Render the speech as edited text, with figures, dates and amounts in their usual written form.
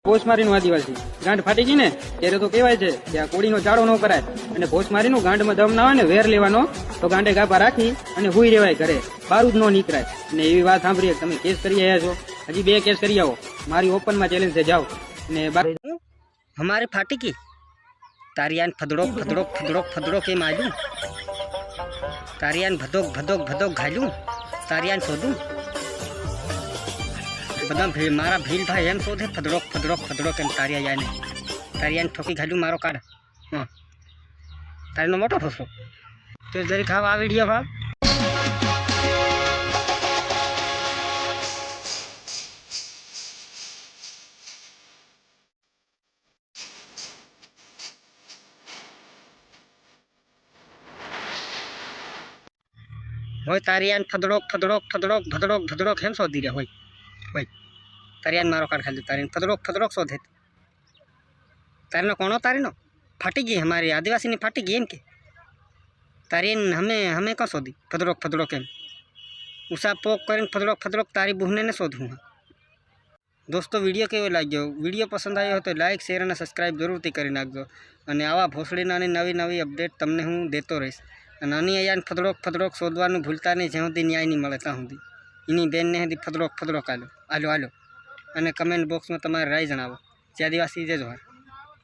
ભોસ મારીનું આદિવાસી ગાંઠ ફાટી ગઈ ને ત્યારે તો કહેવાય છે કે આ કોળીનો ચાળો ન કરાય અને ભોસ મારીનું ગાંઠમાં દમ ના હોય ને વેર લેવાનો તો ગાંઠે ગાભા રાખી અને હુઈ રેવાય ઘરે બારું જ ન નીકળાય અને એવી વાત સાંભળીએ તમે કેસ કરી આવ્યા છો હજી 2 કેસ કરી આવો મારી ઓપનમાં ચેલેન્જ છે જાઓ ને हमारे फाटी की तारियान फदड़ोक फदड़ोक फदड़ोक फदड़ोक के मालूम तारियान भदोक भदोक भदोक घालूं तारियान सोदूं बदम भील मारा भील भाई एम सोधे फदड़ोक फदड़ोक फदड़ोक एम तारियान ठोकी घालूं मारो काढ़ हाँ तारीनो मोटो ठोसो तो जरी खाव आ वीडियो भाव होय तारियान फदड़ोक फदड़ोक फदड़ोक भदड़ोक भदड़ोक हेम सोधी रे होय होय तारियान मारो काढ़ खाली तारियान फदड़ोक फदड़ोक सोधे तारीनो कोनो तारीनो फाटी गई हमारी आदिवासी ने फाटी गई एम के तारियान हमें हमें कौन सोधी फदड़ोक फदड़ोक एम उषा पोक कर फदड़ोक फदड़ोक तारी बुहने ने शोधूँ दोस्तों वीडियो केवो लाग्यो वीडियो पसंद आयो हो तो लाइक शेर और सब्सक्राइब जरूरथी करी नाखजो अने आवा भोसड़ीना नवी नवी अपडेट तमने हूँ देतो रहीश अने आनी अहींया फदड़ोक फदड़ोक शोधवानुं भूलता नहीं ज्यां सुधी न्याय नहीं मळे त्यां सुधी एनी बेनने सुधी फदड़ोक फदड़ोक आलो आलो आलो अने कमेंट बॉक्स में तमारे राय जणावो जय आदिवासी जय जोहार।